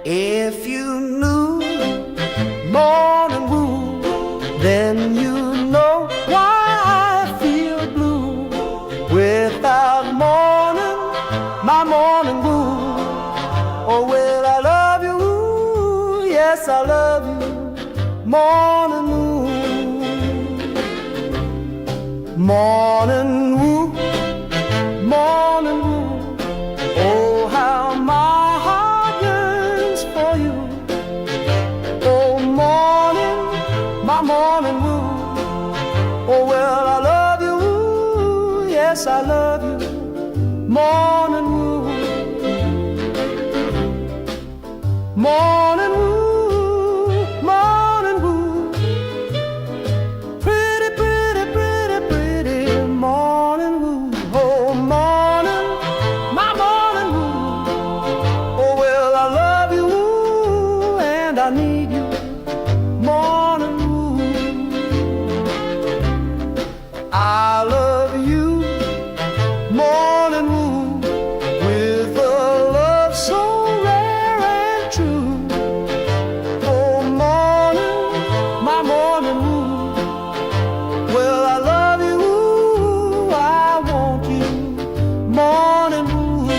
If you knew morning wood, then you know why I feel blue. Without morning, my morning wood. Oh, well, I love you, ooh, yes, I love you, morning wood. Morning wood, morning wood. Oh, how my heart yearns for you. Oh, morning, my morning wood. Oh, well, I love you, ooh, yes, I love you, morning wood. Morning wood, morning wood. Pretty, pretty, pretty, pretty morning wood. Oh, morning, my morning wood. Oh, well, I love you, ooh, and I need you, morning wood. I love you, morning wood, with a love so rare and true. Oh, morning, my morning wood. Well, I love you, ooh, I want you, morning wood.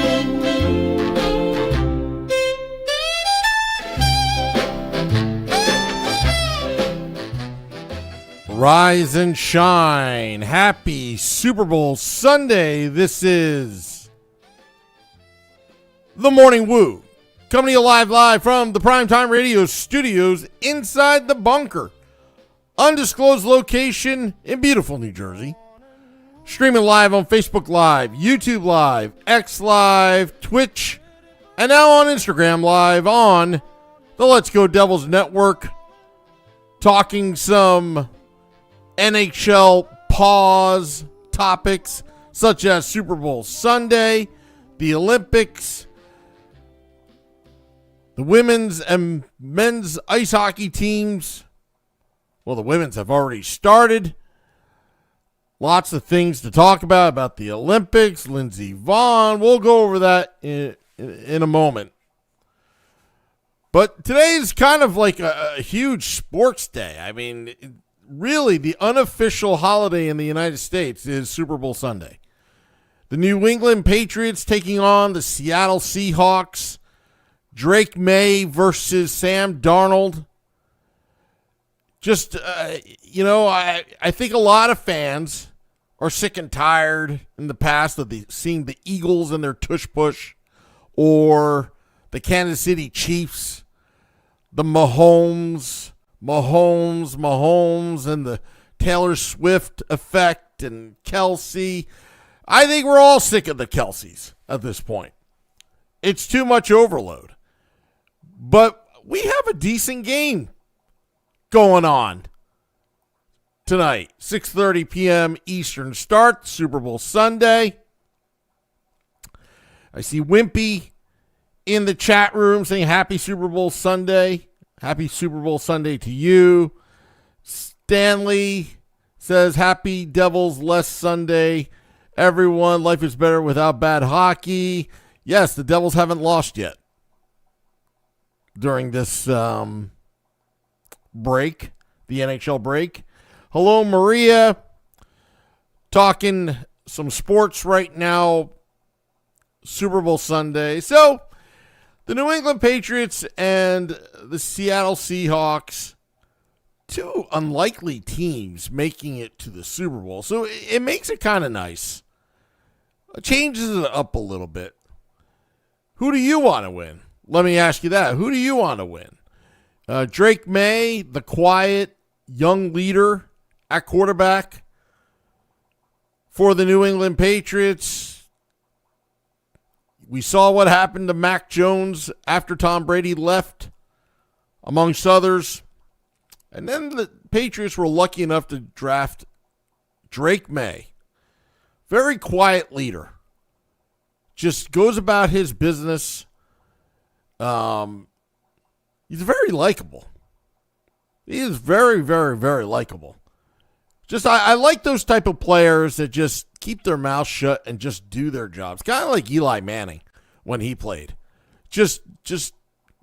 Rise and shine. Happy Super Bowl Sunday. This is the Morning Woo, coming to you live from the Primetime Radio studios inside the bunker. Undisclosed location in beautiful New Jersey. Streaming live on Facebook Live, YouTube Live, X Live, Twitch, and now on Instagram Live on the Let's Go Devils Network. Talking some NHL pause topics such as Super Bowl Sunday, the Olympics, the women's and men's ice hockey teams. Well, the women's have already started. Lots of things to talk about the Olympics, Lindsey Vonn. We'll go over that in a moment. But today is kind of like a huge sports day. I mean, really, the unofficial holiday in the United States is Super Bowl Sunday. The New England Patriots taking on the Seattle Seahawks. Drake May versus Sam Darnold. Just, I think a lot of fans are sick and tired in the past of seeing the Eagles and their tush push, or the Kansas City Chiefs, the Mahomes, and the Taylor Swift effect, and Kelsey. I think we're all sick of the Kelseys at this point. It's too much overload. But we have a decent game going on tonight. 6:30 p.m. Eastern start, Super Bowl Sunday. I see Wimpy in the chat room saying happy Super Bowl Sunday. Happy Super Bowl Sunday to you. Stanley says happy Devils Less Sunday. Everyone, life is better without bad hockey. Yes, the Devils haven't lost yet during this break, the NHL break. Hello, Maria. Talking some sports right now. Super Bowl Sunday. So, the New England Patriots and the Seattle Seahawks, two unlikely teams making it to the Super Bowl. So, it makes it kind of nice. It changes it up a little bit. Who do you want to win? Let me ask you that. Who do you want to win? Drake May, the quiet young leader at quarterback for the New England Patriots. We saw what happened to Mac Jones after Tom Brady left, amongst others. And then the Patriots were lucky enough to draft Drake May. Very quiet leader. Just goes about his business. He's very likable. He is very, very, very likable. Just I like those type of players that just keep their mouth shut and just do their jobs. Kind of like Eli Manning when he played. Just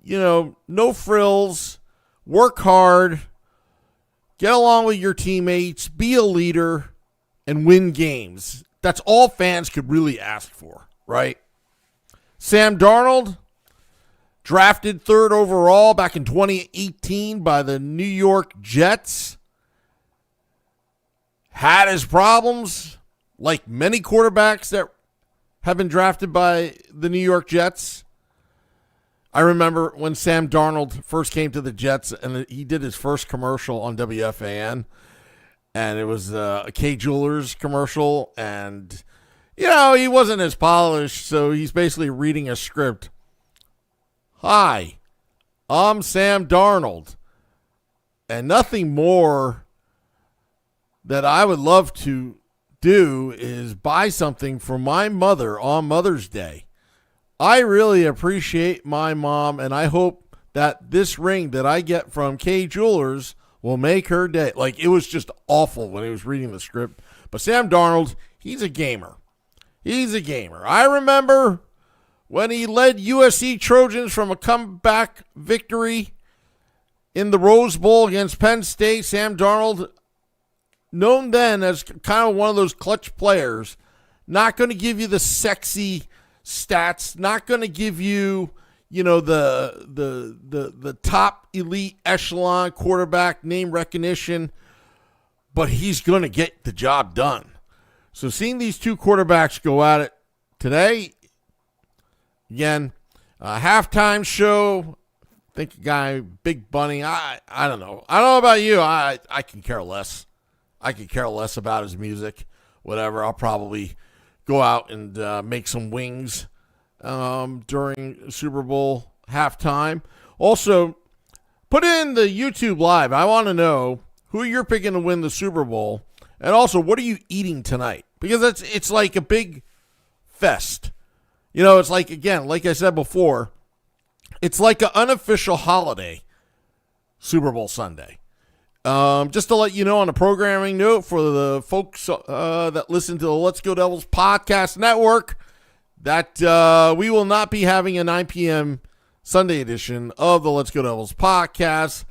no frills, work hard, get along with your teammates, be a leader, and win games. That's all fans could really ask for, right? Sam Darnold, drafted 3rd overall back in 2018 by the New York Jets. Had his problems, like many quarterbacks that have been drafted by the New York Jets. I remember when Sam Darnold first came to the Jets and he did his first commercial on WFAN. And it was a K Jewelers commercial. And, he wasn't as polished, so he's basically reading a script. Hi, I'm Sam Darnold. And nothing more that I would love to do is buy something for my mother on Mother's Day. I really appreciate my mom, and I hope that this ring that I get from K Jewelers will make her day. Like, it was just awful when he was reading the script. But Sam Darnold, he's a gamer. I remember when he led USC Trojans from a comeback victory in the Rose Bowl against Penn State. Sam Darnold, known then as kind of one of those clutch players, not going to give you the sexy stats, not going to give you, the top elite echelon quarterback name recognition, but he's going to get the job done. So seeing these two quarterbacks go at it today, again, a halftime show. I think a guy, Big Bunny, I don't know. I don't know about you. I can care less. I could care less about his music, whatever. I'll probably go out and make some wings during Super Bowl halftime. Also, put in the YouTube Live. I want to know who you're picking to win the Super Bowl. And also, what are you eating tonight? Because it's like a big fest. It's like, again, like I said before, it's like an unofficial holiday, Super Bowl Sunday. Just to let you know on a programming note for the folks that listen to the Let's Go Devils podcast network, that we will not be having a 9 p.m. Sunday edition of the Let's Go Devils podcast.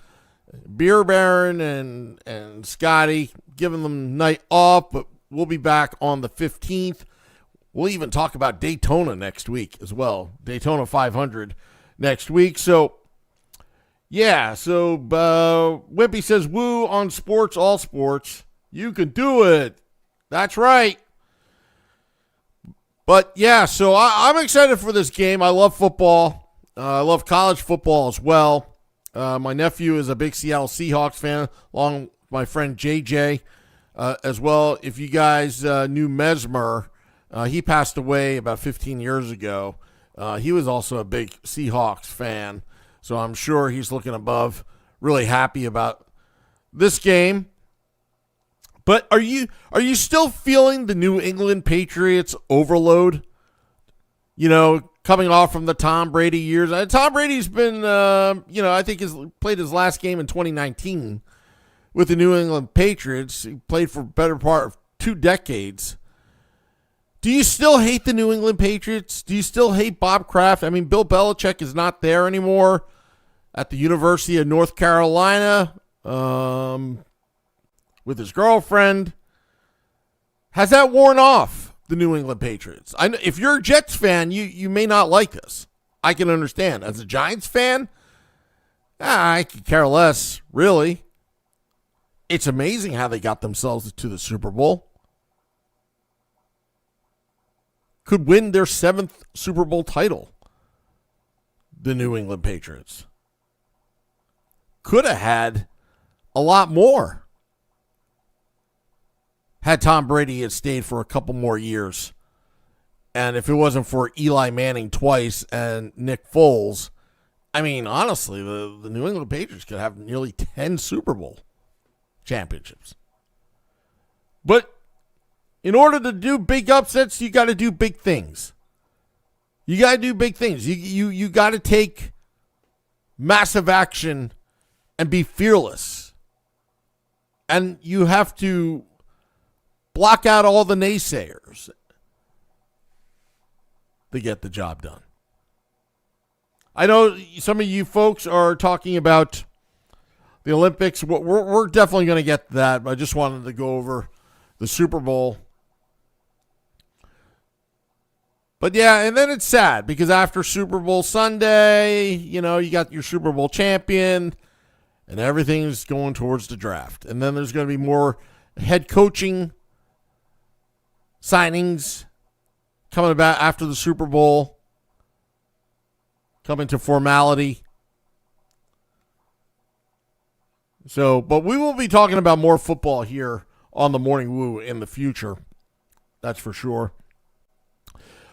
Beer Baron and Scotty giving them night off, but we'll be back on the 15th. We'll even talk about Daytona next week as well. Daytona 500 next week. So, yeah, so Wimpy says, woo on sports, all sports. You can do it. That's right. But, yeah, so I'm excited for this game. I love football. I love college football as well. My nephew is a big Seattle Seahawks fan, along with my friend JJ as well. If you guys knew Mesmer, he passed away about 15 years ago. He was also a big Seahawks fan, so I'm sure he's looking above, really happy about this game. But are you still feeling the New England Patriots overload? Coming off from the Tom Brady years. Tom Brady's been, I think he's played his last game in 2019 with the New England Patriots. He played for the better part of 2 decades. Do you still hate the New England Patriots? Do you still hate Bob Kraft? I mean, Bill Belichick is not there anymore at the University of North Carolina with his girlfriend. Has that worn off? The New England Patriots. I know if you're a Jets fan, you may not like this. I can understand. As a Giants fan, I could care less, really. It's amazing how they got themselves to the Super Bowl. Could win their 7th Super Bowl title. The New England Patriots. Could have had a lot more. Had Tom Brady had stayed for a couple more years. And if it wasn't for Eli Manning twice and Nick Foles, I mean, honestly, the New England Patriots could have nearly 10 Super Bowl championships. But in order to do big upsets, you got to do big things. You got to do big things. You got to take massive action and be fearless. And you have to block out all the naysayers to get the job done. I know some of you folks are talking about the Olympics. We're definitely going to get to that, but I just wanted to go over the Super Bowl. But yeah, and then it's sad because after Super Bowl Sunday, you got your Super Bowl champion and everything's going towards the draft. And then there's going to be more head coaching signings coming about after the Super Bowl, coming to formality. So, but we will be talking about more football here on the Morning Woo in the future. That's for sure.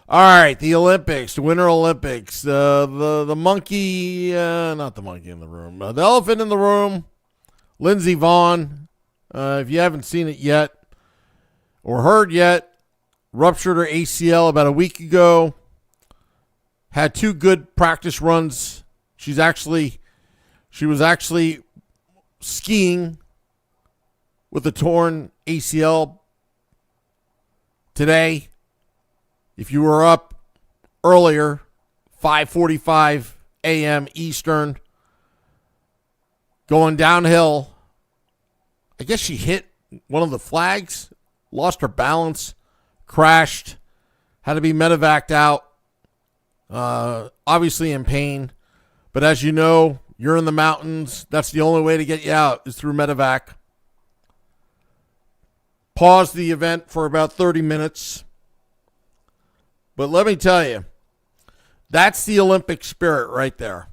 All right, the Olympics, the Winter Olympics, the monkey, not the monkey in the room, the elephant in the room, Lindsey Vonn. If you haven't seen it yet or heard yet, ruptured her ACL about a week ago. Had 2 good practice runs. She was actually skiing with a torn ACL today. If you were up earlier, 5:45 a.m. Eastern, going downhill, I guess she hit one of the flags, lost her balance, crashed, had to be medevaced out, obviously in pain. But as you know, you're in the mountains. That's the only way to get you out is through medevac. Paused the event for about 30 minutes. But let me tell you, that's the Olympic spirit right there.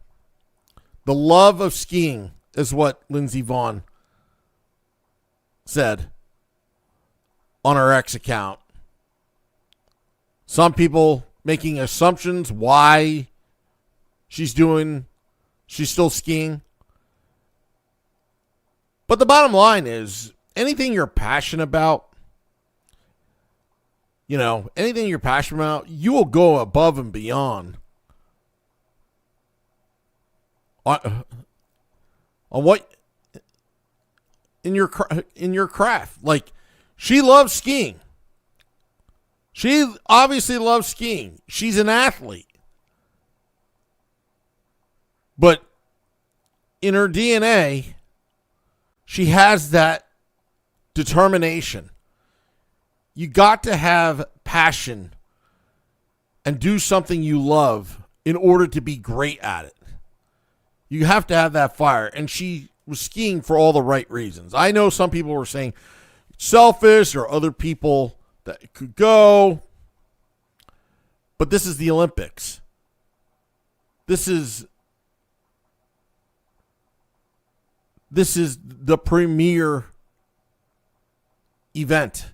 The love of skiing is what Lindsey Vonn said on her X account. Some people making assumptions why she's still skiing. But the bottom line is, anything you're passionate about, anything you're passionate about, you will go above and beyond on what in your craft. Like, she loves skiing. She obviously loves skiing. She's an athlete. But in her DNA, she has that determination. You got to have passion and do something you love in order to be great at it. You have to have that fire. And she was skiing for all the right reasons. I know some people were saying it's selfish or other people that could go. But this is the Olympics. This is the premier event.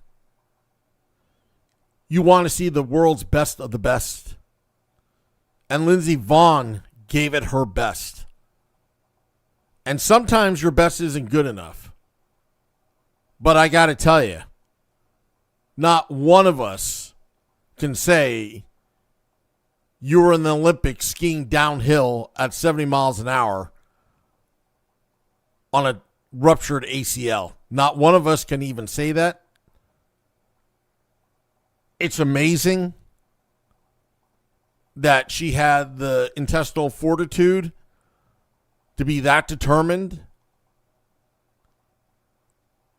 You want to see the world's best of the best. And Lindsey Vonn gave it her best. And sometimes your best isn't good enough. But I got to tell you, not one of us can say you were in the Olympics skiing downhill at 70 miles an hour on a ruptured ACL. Not one of us can even say that. It's amazing that she had the intestinal fortitude to be that determined.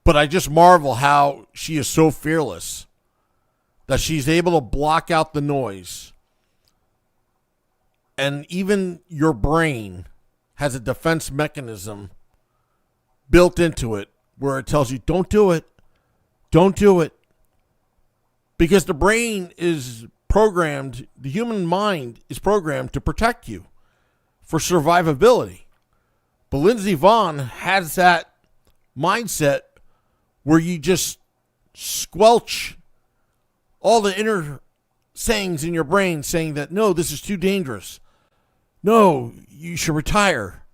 But I just marvel how she is so fearless that she's able to block out the noise. And even your brain has a defense mechanism built into it where it tells you, don't do it. Don't do it. Because the brain is programmed, the human mind is programmed to protect you for survivability. But Lindsey Vonn has that mindset where you just squelch all the inner sayings in your brain saying that, no, this is too dangerous. No, you should retire.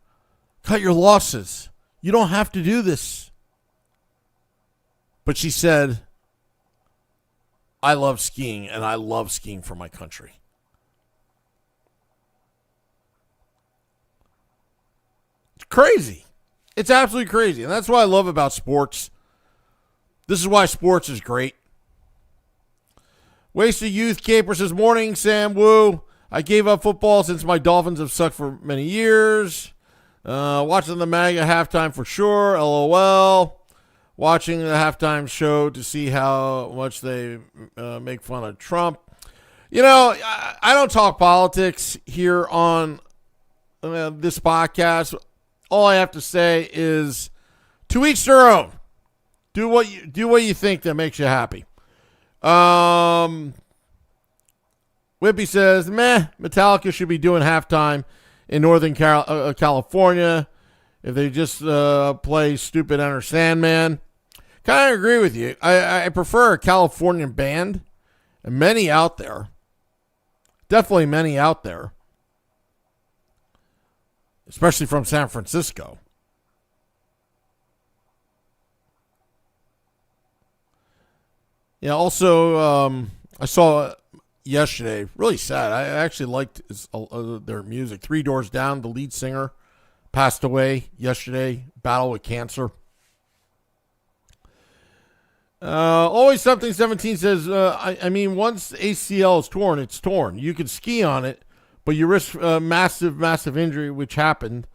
Cut your losses. You don't have to do this. But she said, I love skiing, and I love skiing for my country. It's crazy. It's absolutely crazy. And that's what I love about sports. This is why sports is great. Wasted Youth Caper says, morning, Sam Woo. I gave up football since my Dolphins have sucked for many years. Watching the MAGA halftime for sure. LOL. Watching the halftime show to see how much they make fun of Trump. You know, I don't talk politics here on this podcast. All I have to say is, to each their own. Do what you think that makes you happy. Whippy says, meh, Metallica should be doing halftime in Northern California if they just play Stupid Enter Sandman. Kind of agree with you. I prefer a Californian band, and many out there. Definitely many out there. Especially from San Francisco. Yeah, also, I saw yesterday, really sad. I actually liked their music. 3 Doors Down, the lead singer, passed away yesterday, battle with cancer. Always Something 17 says, I mean, once ACL is torn, it's torn. You can ski on it, but you risk massive injury, which happened.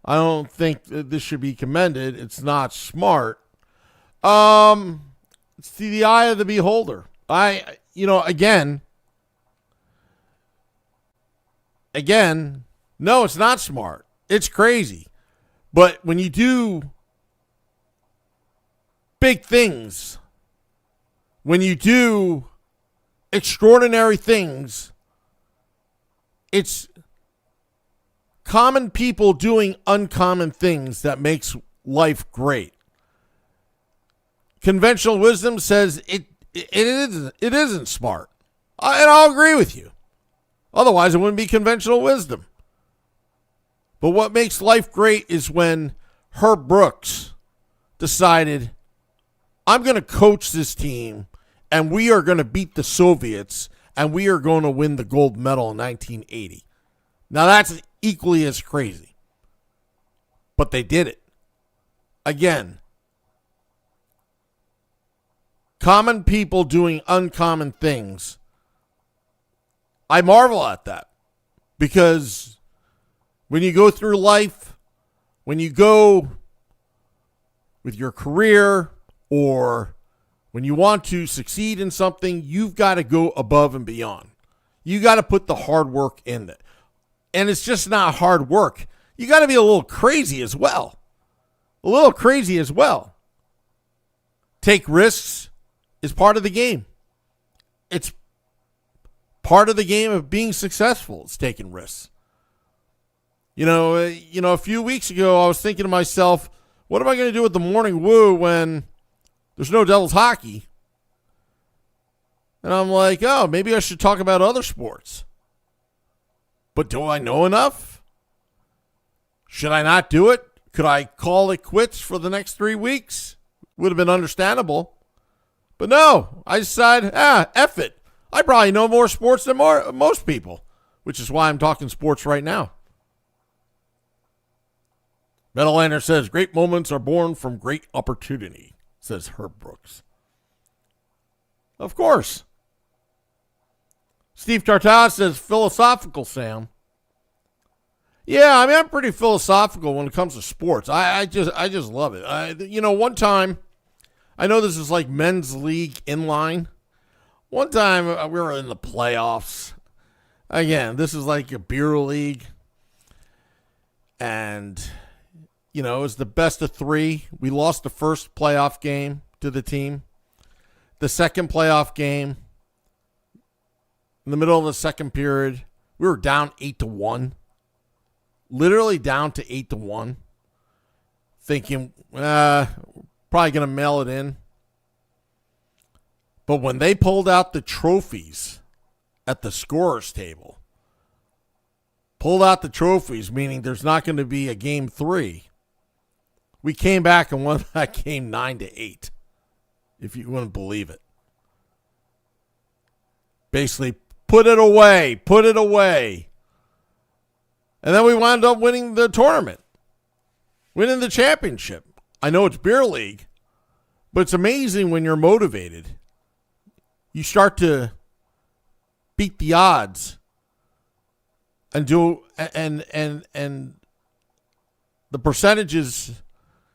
I don't think this should be commended. It's not smart. It's the eye of the beholder. Again, no, it's not smart. It's crazy. But when you do big things, when you do extraordinary things, it's common people doing uncommon things that makes life great. Conventional wisdom says it isn't smart. And I'll agree with you. Otherwise, it wouldn't be conventional wisdom. But what makes life great is when Herb Brooks decided, I'm going to coach this team, and we are going to beat the Soviets, and we are going to win the gold medal in 1980. Now, that's equally as crazy. But they did it. Again, common people doing uncommon things. I marvel at that. Because when you go through life, when you go with your career, or when you want to succeed in something, you've got to go above and beyond. You got to put the hard work in it. And it's just not hard work. You got to be a little crazy as well. Take risks is part of the game. It's part of the game of being successful. It's taking risks. A few weeks ago, I was thinking to myself, what am I going to do with the morning woo when there's no Devils hockey? And I'm like, oh, maybe I should talk about other sports. But do I know enough? Should I not do it? Could I call it quits for the next 3 weeks? Would have been understandable. But no, I decided, F it. I probably know more sports than most people, which is why I'm talking sports right now. Metalander says, great moments are born from great opportunity, says Herb Brooks. Of course. Steve Tartas says, philosophical, Sam. Yeah, I mean, I'm pretty philosophical when it comes to sports. I just love it. One time, I know this is like men's league inline. One time we were in the playoffs. Again, this is like a beer league. And, it was the best of 3. We lost the first playoff game to the team. The second playoff game, in the middle of the second period, we were down 8-1. Literally down to 8-1. Thinking, probably going to mail it in. But when they pulled out the trophies at the scorer's table, meaning there's not going to be a game 3, we came back and won that game 9-8, if you wouldn't believe it. Basically, put it away. And then we wound up winning the tournament, winning the championship. I know it's beer league, But it's amazing when you're motivated. You start to beat the odds and the percentages,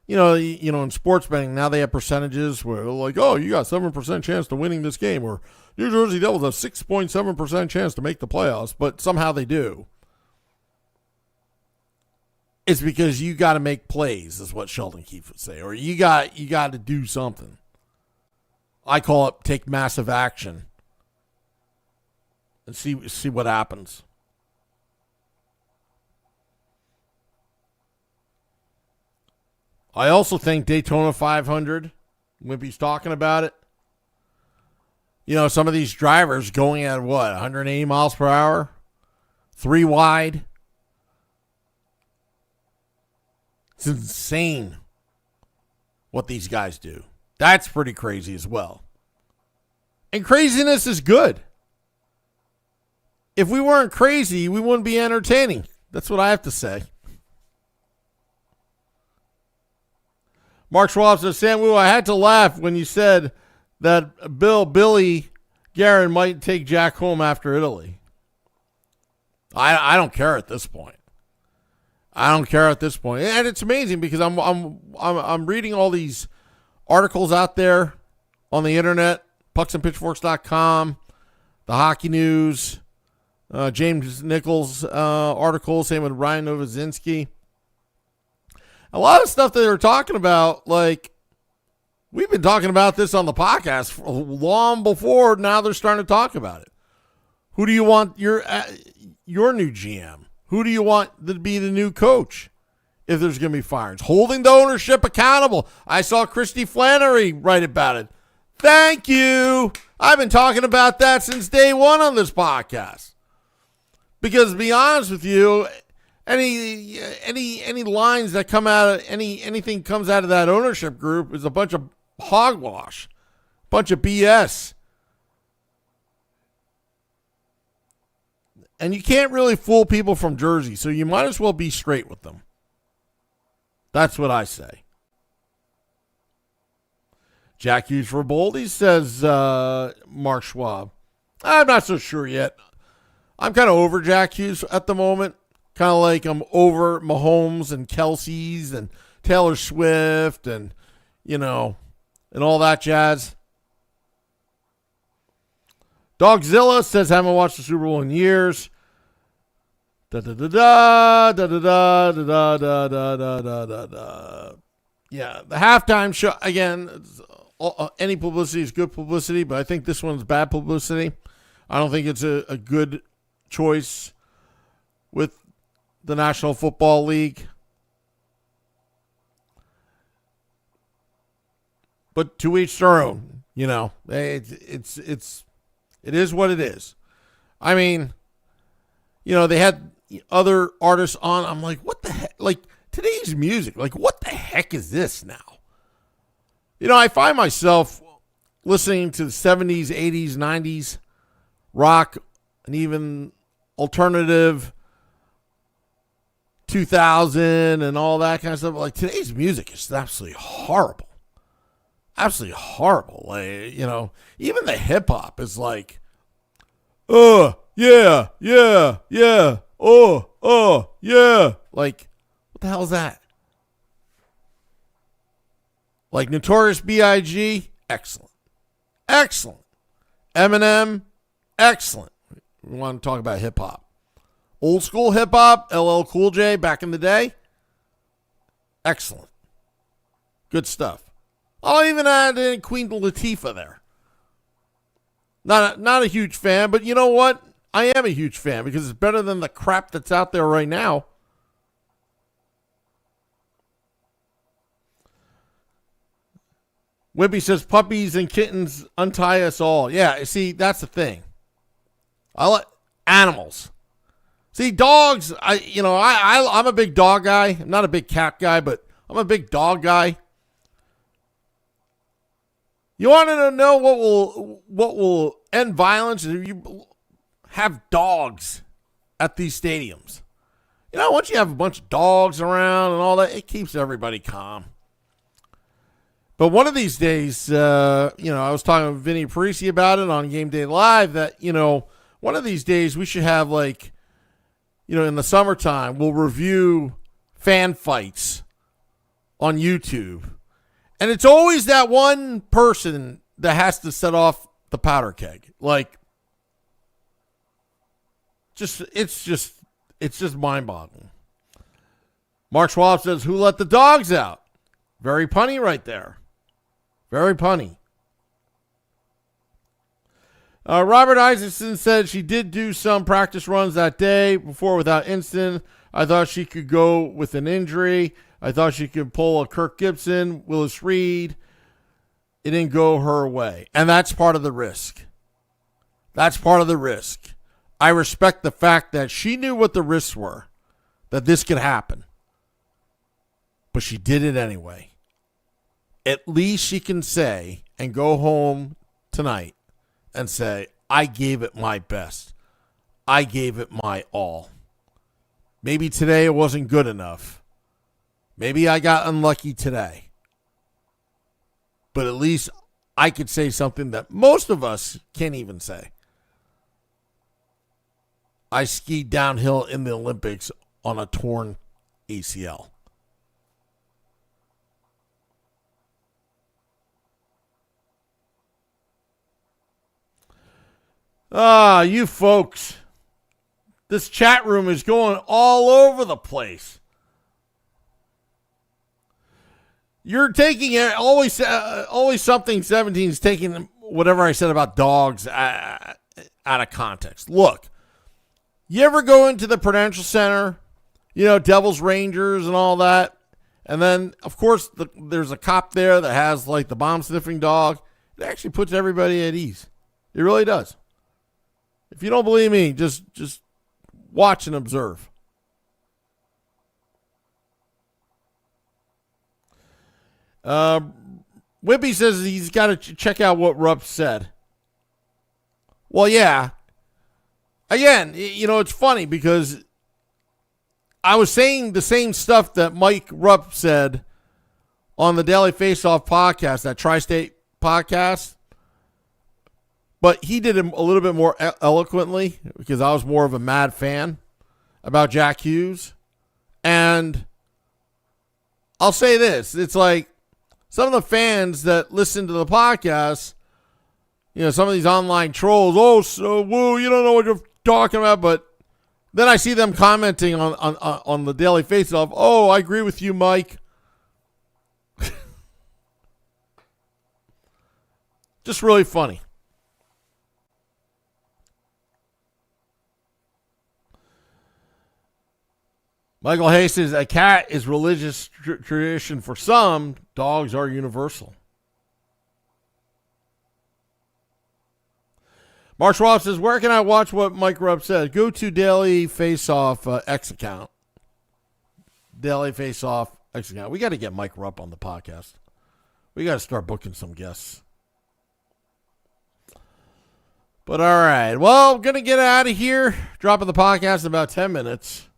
in sports betting, now they have percentages where they're like, oh, you got 7% chance to winning this game, or New Jersey Devils have 6.7% chance to make the playoffs, but somehow they do. It's because you got to make plays, is what Sheldon Keefe would say, or you got to do something. I call it take massive action and see what happens. I also think Daytona 500, Wimpy's talking about it. Some of these drivers going at 180 miles per hour, 3 wide. It's insane what these guys do. That's pretty crazy as well. And craziness is good. If we weren't crazy, we wouldn't be entertaining. That's what I have to say. Mark Schwab says, Samu, I had to laugh when you said that Billy Guerin might take Jack home after Italy. I don't care at this point. And it's amazing because I'm reading all these articles out there on the internet, pucksandpitchforks.com, the Hockey News, James Nichols article, same with Ryan Novozinski. A lot of stuff that they're talking about, like, we've been talking about this on the podcast for long before now they're starting to talk about it. Who do you want your new GM? Who do you want to be the new coach if there's going to be firings? Holding the ownership accountable. I saw Christy Flannery write about it. Thank you. I've been talking about that since day one on this podcast. Because to be honest with you, any lines that come out of anything comes out of that ownership group is a bunch of hogwash, bunch of BS. And you can't really fool people from Jersey, so you might as well be straight with them. That's what I say. Jack Hughes for Boldy, says Mark Schwab. I'm not so sure yet. I'm kind of over Jack Hughes at the moment. Kind of like I'm over Mahomes and Kelsey's and Taylor Swift and, and all that jazz. Dogzilla says, haven't watched the Super Bowl in years. Da da da da da da da da da da da da da da. Yeah, the halftime show, again, any publicity is good publicity, but I think this one's bad publicity. I don't think it's a good choice with the National Football League. But to each their own, it is what it is. I mean, they had other artists on. I'm like, what the heck? Like, today's music, like, what the heck is this now? I find myself listening to the 70s, 80s, 90s rock and even alternative 2000 and all that kind of stuff. Like, today's music is absolutely horrible. Absolutely horrible. Like, even the hip hop is like, yeah, yeah. Like, what the hell is that? Like Notorious B.I.G., excellent. Eminem, excellent. We want to talk about hip hop. Old school hip hop, LL Cool J back in the day, excellent. Good stuff. I'll even add in Queen Latifah there. Not a huge fan, but you know what? I am a huge fan because it's better than the crap that's out there right now. Wimpy says puppies and kittens untie us all. Yeah, see, that's the thing. I like animals. See, dogs, I'm a big dog guy. I'm not a big cat guy, but I'm a big dog guy. You want to know what will end violence? If you have dogs at these stadiums. Once you have a bunch of dogs around and all that, it keeps everybody calm. But one of these days, I was talking with Vinny Parisi about it on Game Day Live that, one of these days we should have in the summertime, we'll review fan fights on YouTube. And it's always that one person that has to set off the powder keg. It's just mind-boggling. Mark Schwab says, who let the dogs out? Very punny right there. Very punny. Robert Isaacson said she did do some practice runs that day before without incident. I thought she could go with an injury. I thought she could pull a Kirk Gibson, Willis Reed. It didn't go her way. And that's part of the risk. That's part of the risk. I respect the fact that she knew what the risks were, that this could happen. But she did it anyway. At least she can say and go home tonight and say, I gave it my best. I gave it my all. Maybe today it wasn't good enough. Maybe I got unlucky today. But at least I could say something that most of us can't even say. I skied downhill in the Olympics on a torn ACL. You folks. This chat room is going all over the place. You're taking always something 17 is taking whatever I said about dogs out of context. Look, you ever go into the Prudential Center, Devils Rangers and all that, and then of course there's a cop there that has the bomb sniffing dog. It actually puts everybody at ease. It really does. If you don't believe me, just watch and observe. Wimpy says he's got to check out what Rupp said. Well, yeah. Again, it's funny because I was saying the same stuff that Mike Rupp said on the Daily Faceoff podcast, that Tri-State podcast. But he did it a little bit more eloquently because I was more of a mad fan about Jack Hughes. And I'll say this. It's some of the fans that listen to the podcast, some of these online trolls, you don't know what you're talking about. But then I see them commenting on the Daily Face-Off, I agree with you, Mike. Just really funny. Michael Hayes says, a cat is religious tradition for some. Dogs are universal. Mark Schwab says, where can I watch what Mike Rupp said? Go to Daily Faceoff X account. Daily Faceoff X account. We got to get Mike Rupp on the podcast. We got to start booking some guests. But all right. Well, going to get out of here. Dropping the podcast in about 10 minutes.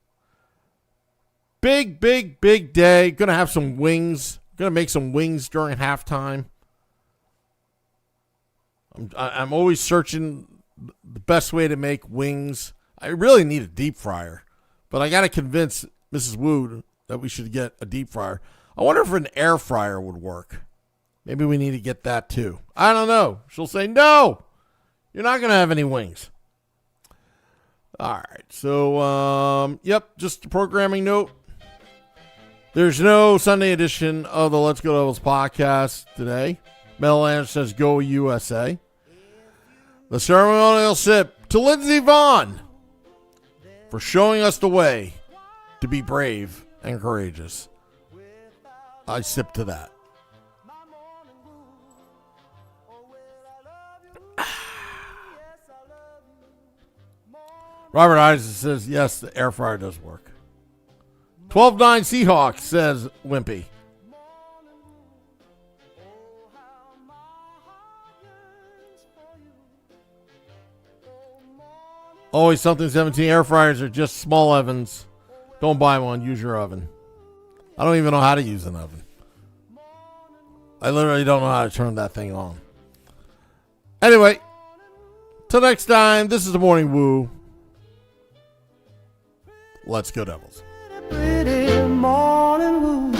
Big day. Going to have some wings. Going to make some wings during halftime. I'm always searching the best way to make wings. I really need a deep fryer. But I got to convince Mrs. Wood that we should get a deep fryer. I wonder if an air fryer would work. Maybe we need to get that too. I don't know. She'll say, no, you're not going to have any wings. All right. So, just a programming note. There's no Sunday edition of the Let's Go Devils podcast today. Meadowlands says go USA. The ceremonial sip to Lindsey Vaughn for showing us the way to be brave and courageous. I sip to that. Robert Eisen says, yes, the air fryer does work. 12-9 Seahawks, says Wimpy. Always something 17. Air fryers are just small ovens. Don't buy one. Use your oven. I don't even know how to use an oven. I literally don't know how to turn that thing on. Anyway, till next time, this is the Morning Woo. Let's go, Devils. Pretty morning woo.